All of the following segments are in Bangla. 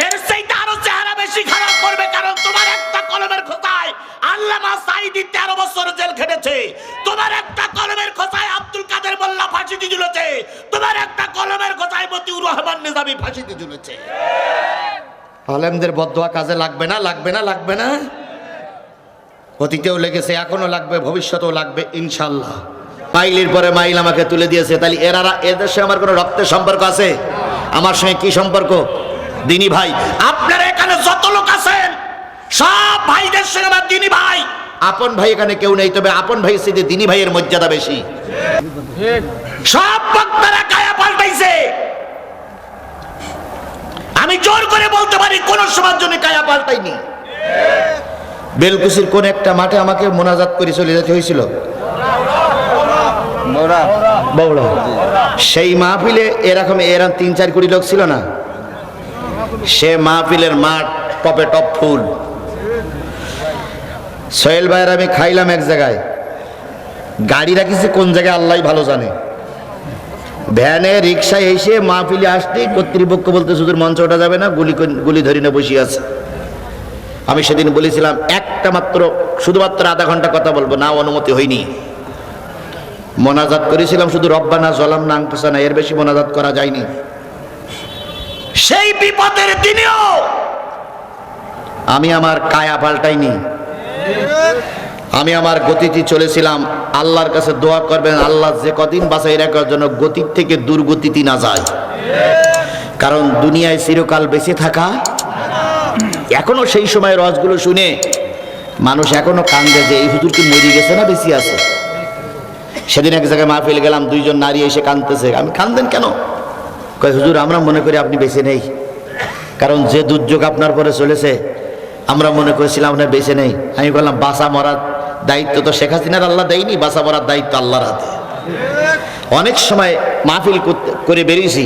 এর চাইতে আরো চেহারা বেশি খারাপ করবে, কারণ তোমার একটা কলমের খোঁচায় আল্লামা সাঈদী 13 বছর জেল খেটেছে, তোমার একটা কলমের খোঁচায় আব্দুল কাদের মোল্লা ফাঁসিতে ঝুলেছে, তোমার একটা কলমের খোঁচায় মতিউর রহমান নিজামী ফাঁসিতে ঝুলেছে। আলেমদের বদদোয়া কাজে লাগবে না, লাগবে না, লাগবে না? অতীতেও লেগেছে, এখনো লাগবে, ভবিষ্যতেও লাগবে ইনশাল্লাহ। মাইলের পরে মাইল আমাকে তুলে দিয়েছে, তাহলে এদের সঙ্গে আমার কোনো রক্তের সম্পর্ক আছে? আমার সঙ্গে কি সম্পর্ক? দিনী ভাই। আপনারা এখানে যত লোক আছেন সব ভাইদের সঙ্গে আমার দিনী ভাই। আপন ভাই এখানে কেউ নেই, তবে আপন ভাই সাথে দিনী ভাইয়ের মর্যাদা বেশি। সব বক্তারা কায়া পাল্টাইছে, আমি জোর করে বলতে পারি কোন সমাজ জন্য কায়া পাল্টাইনি। বেলকুচির কোন একটা মাঠে আমাকে মোনাজাত করে চলে যেতে হয়েছিল, বৌড়া। সেই মাহফিলে এরকম 3-4 কোটি লোক ছিল না, সে মাহফিলের মাঠ টপে টপ ফুল। সোহেল ভাইয়ের আমি খাইলাম এক জায়গায়, গাড়ি রাখিছে কোন জায়গায় আল্লাহ ভালো জানে। ভ্যানে রিক্সায় এসে মাহফিলে আসতে কর্তৃপক্ষ বলতে শুধু মঞ্চ ওঠা যাবে না, গুলি ধরি না বসে আছে। আমি সেদিন বলেছিলাম একটা মাত্র শুধুমাত্র আধা ঘন্টা কথা বলবো না, অনুমতি হয়নি। মোনাজাত করেছিলাম শুধু রব্বানা যালামনা আনফুসানা, এর বেশি মোনাজাত করা যায়নি। সেই বিপদের দিনেও আমি আমার কায়া পাল্টাইনি, আমি আমার গতিতে চলেছিলাম। আল্লাহর কাছে দোয়া করবেন, আল্লাহ যে কদিন বাঁচাই রাখার জন্য গতির থেকে দুর্গতিতে না যায়, কারণ দুনিয়ায় চিরকাল বেঁচে থাকা। এখনো সেই সময় রসগুলো শুনে মানুষ এখনো কান্দে যে এই হুজুর কি মরে গেছে না বেঁচে আছে। সেদিন এক জায়গায় মাহফিল গেলাম, 2 জন নারী এসে কাঁদতেছে। আমি কান্দেন কেন? কয় হুজুর আমরা মনে করি আপনি বেঁচে নেই, কারণ যে দুর্যোগ আপনার পরে চলেছে আমরা মনে করেছিলাম আপনার বেঁচে নেই। আমি বললাম বাঁচা মরার দায়িত্ব তো শেখ হাসিনার আল্লাহ দেয়নি, বাঁচা মরার দায়িত্ব আল্লাহর হাতে। অনেক সময় মাহফিল করে বেরিয়েছি,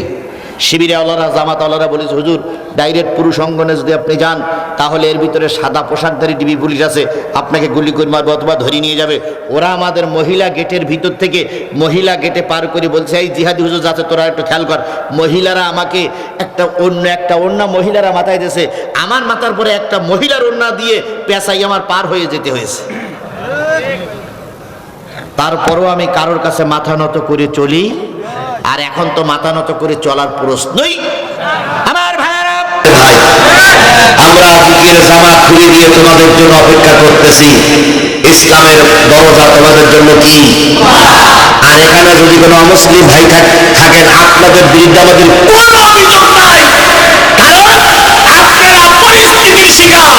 শিবিরে আল্লাহরা জামাত আল্লাহরা বলেছে হুজুর ডাইরেক্ট পুরুষ অঙ্গনে যদি আপনি যান তাহলে এর ভিতরে সাদা পোশাকধারী ডিবি পুলিশ আছে, আপনাকে গুলি করে মারবে অথবা ধরে নিয়ে যাবে। ওরা আমাদের মহিলা গেটের ভিতর থেকে মহিলা গেটে পার করে বলছে এই জিহাদি হুজুর যাচ্ছে তোরা একটু খেয়াল কর। মহিলারা আমাকে একটা ওড়না মহিলারা মাথায় দিয়েছে, আমার মাথার পরে একটা মহিলার ওড়না দিয়ে পেঁচাই আমার পার হয়ে যেতে হয়েছে। তারপরও আমি কারোর কাছে মাথা নত করে চলি, আর এখন তো মাথা নত করে চলার প্রশ্নই। আমার ভাইরা, আমরা বুকের জামা খুলে দিয়ে তোমাদের জন্য অপেক্ষা করতেছি। ইসলামের দরজা তোমাদের জন্য কি? আর এখানে যদি কোনো অমুসলিম ভাই থাকেন, আপনাদের বিরুদ্ধে আমাদের কোনো অভিযোগ নাই, কারণ আপনারা পরিস্থিতির শিকার।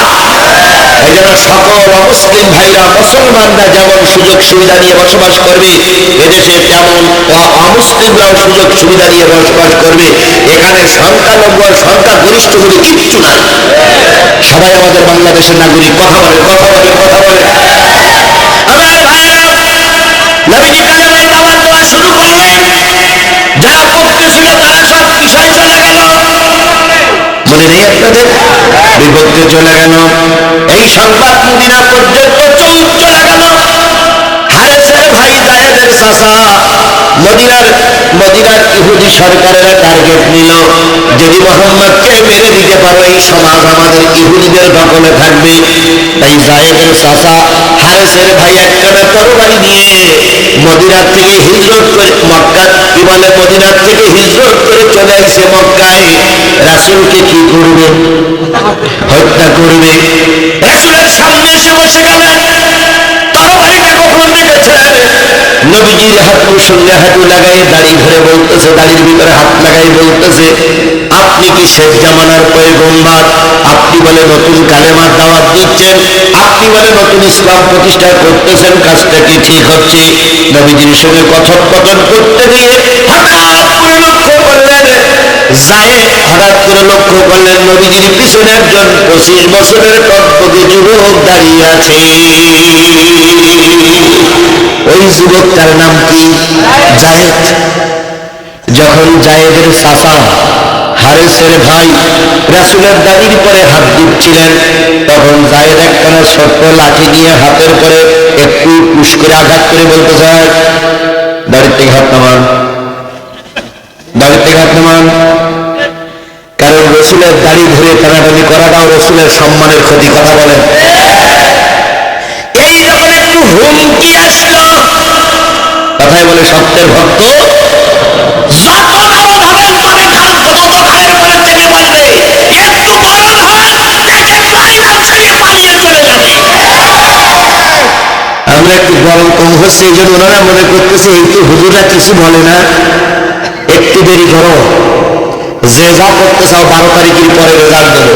এই জন্য সকল অমুসলিম ভাইরা, মুসলমানরা যেমন সুযোগ সুবিধা নিয়ে বসবাস করবে এদেশে, তেমন অমুসলিমরাও সুযোগ সুবিধা নিয়ে বসবাস করবে। এখানে সংখ্যালঘু আর সংখ্যাগরিষ্ঠ বলে কিচ্ছু নাই, সবাই আমাদের বাংলাদেশের নাগরিক। কথা বলে কথা বলে কথা বলে। আমার ভাইরা, নবীজি কালেমার দাওয়াত দেওয়া শুরু করলেন, যারা পড়তেছিল তারা সব বিষয় চলে গেল, মনে নেই আপনাদের? বিপক্ষে চলে গেল। এই সংবাদ মদিনা পর্যন্ত চলে গেল। হারেসের ভাই জায়েদের চাচা মদিনার ইহুদি সরকারের টার্গেট নিল, যদি মোহাম্মদকে মেরে দিতে পারো এই সমাজ আমাদের ইহুদিদের দখলে থাকবে। তাই জায়েদের চাচা হারেসের ভাই একখানা তরবারি নিয়ে মদিনার থেকে হিজরত করে মদিনার থেকে হিজরত করে চলে আসছে মক্কায়। রাসূলকে কি করবে? হত্যা করবে। রাসূলের সামনে এসে বসে গেলেন, তরবারিটা কখন রেখেছেন? নবীজির হাঁটুর সঙ্গে হাঁটু লাগাই দাড়ি ধরে বলতেছে, দাড়ির ভিতরে হাত লাগাই বলতেছে, আপনি কি শেষ জামানার পয়গম্বর? আপনি বলে নতুন কালেমার দাওয়াত দিচ্ছেন, আপনি বলে নতুন ইসলাম প্রতিষ্ঠা করতেছেন, কাজটা কি ঠিক হচ্ছে? নবীজির সঙ্গে কথোপকথন করতে গিয়ে হঠাৎ করে লক্ষ্য করলেন নবীজির পিছনে একজন 25 বছরের টকটকে যুবক দাঁড়িয়ে আছে। ওই যুবকটার নাম কি? জায়েদ। যখন জায়েদের চাচা হারেসের ভাই রাসূলের দাড়ির পরে হাত দিচ্ছিলেন, তখন জায়েদ একখানা ছোট্ট লাঠি নিয়ে হাতের পরে একটু পুশ করে আঘাত করে বলতে চায়, দাড়ির থেকে হাত নামান, দাড়ির থেকে হাত নামান। কারণ রসুলের দাড়ি ধরে টানাটানি করাটাও রসুলের সম্মানের ক্ষতি, কথা বলেন। এই যখন একটু হুমকি আসলো, কথায় বলে সত্যের ভক্ত যত বড় ভাবেন তবে খালতো তত ভাইয়ের উপরে চেপে বলবে, একটু গরম হয় দেখে ফাইনাল ছেড়ে পালিয়ে চলে যাবে। আমরা একটু গরম কম হচ্ছে এই জন্য ওনারা মনে করতেছে এই তো হুজুরা কিছু বলে না, একটু দেরি করো, যে যা করতে চাও 12 তারিখের পরে রেজাল্ট দেবো।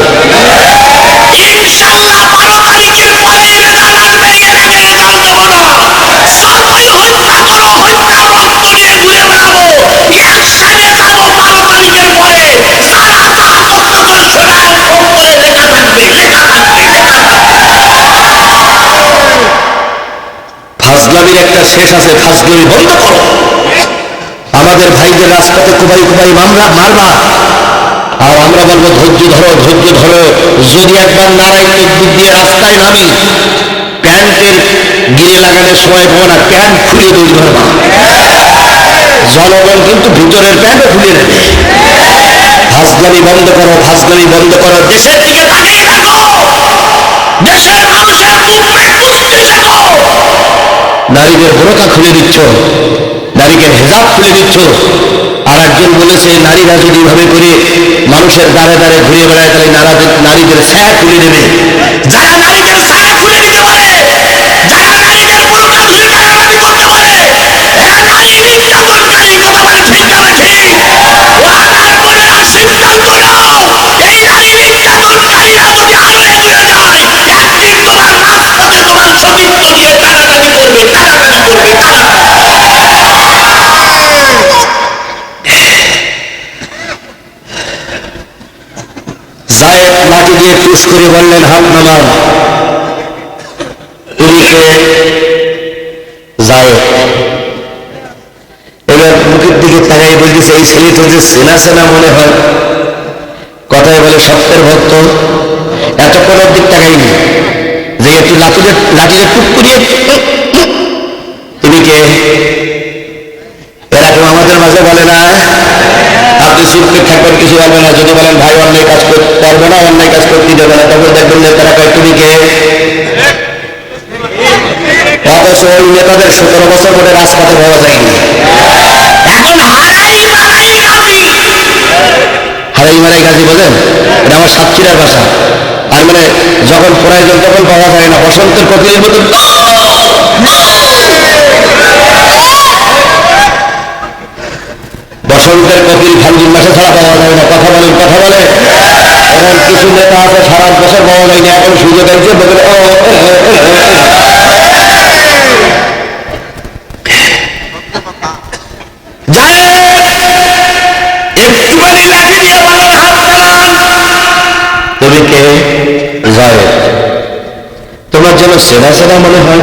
ইনশাআল্লাহ 12 তারিখের পরে রেজাল্ট আসবে, এর আগে রেজাল্ট দেবো না। যতই হত্যা করো, হত্যা রক্ত নিয়ে ঘুরে বেড়াবো, একসাথে যাবো 12 তারিখের পরে। যারা যা করতে চলছো না ফোন করে লেখা থাকবে, লেখা থাকবে, লেখা থাকবে। ফাজলামির একটা শেষ আছে, ফাজলামি বন্ধ করো। আমাদের ভাইদের রাস্তাতে কুবাই কুবাই মারবা, আর আমরা বলবো ধৈর্য ধরো, ধৈর্য ধরো। যদি একবার নারায় তকবীর দিয়ে রাস্তায় নামি, প্যান্টের গিরে লাগানোর সময় পাবো না, প্যান্ট খুলে দৌড় ধরবা। জনগণ কিন্তু ভিতরের প্যান্টও খুলে নেবে। ফাজলামি বন্ধ করো, ফাজলামি বন্ধ করো। দেশের দিকে তাকিয়ে দেখো, দেশের মানুষের মুভমেন্ট বুঝতে শেখো। নারীদের বোরকা খুলে দিচ্ছ, নারীদের হেজাব খুলে দিচ্ছ। আর একজন বলেছে নারীরা যদি এভাবে করে মানুষের দ্বারে দ্বারে ঘুরে বেড়ায় তাহলে নারীদের ছায়া খুলে দেবে। যারা নারীদের ছায়া খুলে দিতে পারে, যারা নারীদের বোরকা খুলে টানাটানি করতে পারে, এরা নারী নির্যাতনকারী, কথা বলে ঠিক না ঠিক? ও আমার বোনেরা সিদ্ধান্ত নাও, এই নারী নির্যাতনকারীরা যদি আগুনে পুড়ে যায়, একদিন তোমার রাজপথে তোমার সতীর্থ দিয়ে টানাটানি করবে, টানাটানি করবে, টানাটানি। জায়েদ লাঠি দিয়ে পুশ করে বললেন, হাত নামান। এদিকে জায়েদ এবার মুখের দিকে তাকাই বলতেছে, এই ছেলেটা যে সেনা সেনা মনে হয়। কথায় বলে সত্যের ভক্ত। এতক্ষণ ওর দিক তাকাইনি যে একটু লাঠিটা টুক করিয়ে। এদিকে এরকম আমাদের মাঝে বলে না, আপনি চুপকে থাকবেন, কিছু বলবে না। যদি বলেন ভাই অন্যায় কাজ করতে পারবে না, অন্যায় কাজ করতে দেবে না, তখন দেখবেন নেতারা কয় তুমি কে। অথচ ওই নেতাদের 17 বছর ধরে রাজপথে পাওয়া যায়নি। এখন হারাই মারাই গাজী বোঝেন, এটা আমার সাতক্ষীরার ভাষা। আর মানে যখন প্রয়োজন তখন পাওয়া যায় না, বসন্তের কোকিলের মতন। বসন্তের কোকিল ফাল্গুন মাসে ছাড়া পাওয়া যায় না, কথা বলেন, কথা বলে। এমন কিছু নেতা আছে সারা বছর পাওয়া যায় না, এখন সুযোগ আছে বলে একটুখানি লাঠি দিয়ে বলেন হাত নামান। তুমি কে? জায়েদ। তোমার যেন সেনা সেনা মনে হয়।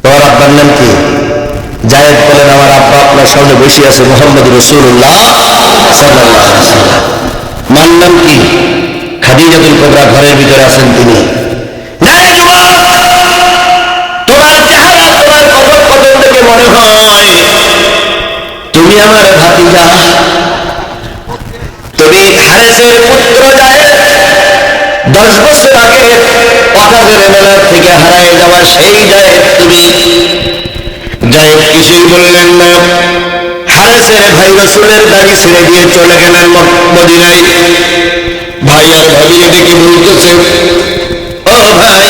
তোমার আব্বার নাম কি? জায়েদ বলেন, আমার আব্বা আপনার সামনে বসে আছে, মুহাম্মদ রাসূলুল্লাহ সাল্লাল্লাহু আলাইহি ওয়াসাল্লাম। মার নাম কি? খাদিজাতুল কুবরা, ঘরের ভিতরে আছেন তিনি। জায়েদ যুবক, তোমার চেহারা, তোমার কথোপকথন থেকে মনে হয় তুমি আমার ভাতিজা, তুমি হারেসের পুত্র জায়েদ। 10 বছর আগে ওয়াকাদের মেলা থেকে হারায় যাওয়া সেই জায়েদ তুমি। জায়েদ কিছুই বললেন না। হারেসের ভাই রাসূলের দাড়ি ছেড়ে দিয়ে চলে গেলেন মদিনায়। ভাই আর ভাবি এদিকে বলতেছে, ও ভাই,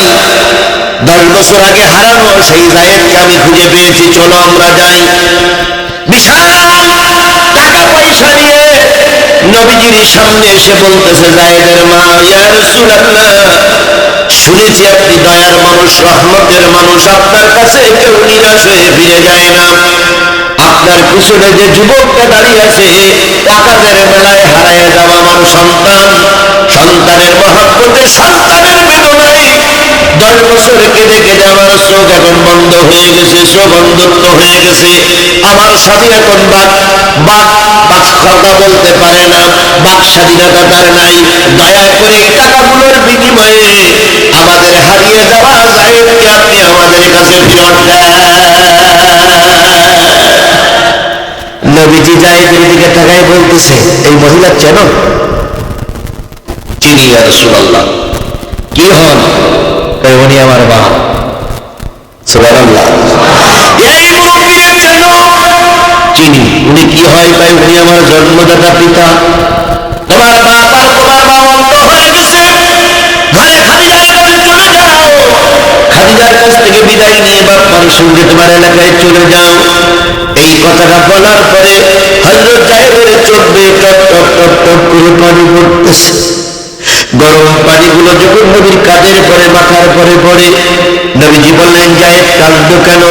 10 বছর আগে হারানো সেই জায়েদকে আমি খুঁজে পেয়েছি, চলো আমরা যাই। বিশাল টাকা পয়সা নিয়ে নবীজির সামনে এসে বলতেছে জায়েদের মা, ইয়া রাসূলুল্লাহ, শুনেছি আপনি দয়ার মানুষ, রহমতের মানুষ, আপনার কাছে কেউ নিরাশ হয়ে ফিরে যায় না। আপনার পিছনে যে যুবকটা দাঁড়িয়ে আছে, ওয়াকাদের মেলায় হারায় যাওয়া আমার সন্তান, সন্তানের মহব্বতে, সন্তানের বেদনায় 10 বছর কেঁদে কেঁদে আমার চোখ এখন বন্ধ হয়ে গেছে, চোখ অন্ধত্ব হয়ে গেছে। আমার স্বামী এখন কথা বলতে পারে না, বাক স্বাধীনতা তার নাই। দয়া করে এই টাকাগুলোর বিনিময়ে আমাদের হারিয়ে যাওয়া জায়েদকে আপনি আমাদের কাছে ফেরত দেন। নবীজি জায়েদের দিকে তাকায় বলতেছে, এই মহিলা চেনো? চিনি ইয়া রাসূলুল্লাহ। কি হন? কয় উনি আমার মা। সুবহানাল্লাহ। এই মুরব্বিরে চেনো? চিনি। উনি কি হয়? কয় উনি আমার জন্মদাতা পিতা। তোমার বাপ আর তোমার মা অন্ধ হয়ে গেছে, ঘরে খাদিজার কাছে চলে যাও, খাদিজার কাছ থেকে বিদায় নিয়ে বাপ্পার সঙ্গে তোমার এলাকায় চলে যাও। এই কথাটা বলার পরে হযরত জায়েদের চোখ দিয়ে টপ টপ টপ টপ করে পানি পড়তেছে। গরম পানিগুলো যখন নবীর কাঁধের পরে মাথার পরে পড়ে, নবীজি বললেন, জায়েদ কাঁদছো কেন?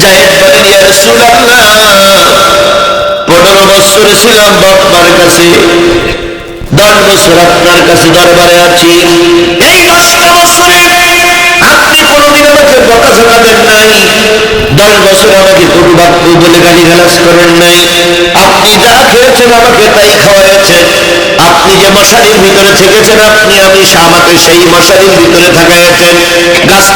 জায়েদ বলেন, ইয়া রাসূলুল্লাহ, 15 বছর ছিলাম বাপ্পার কাছে, 10 বছর আপনার কাছে দরবারে আছি। এই 10টা বছরে আপনি কোনোদিন আমাকে বকাঝকা দেন নাই, 10 বছর আমাকে কটু বাক্য বলে গালিগালাজ করেন নাই। আপনি যা খেয়েছেন আমাকে তাই খাওয়াইছেন। আপনি যে মশারির ভিতরে থেকেছেন, আমাকে সেই মশারির ভিতরে থাকাইছেন। গাছ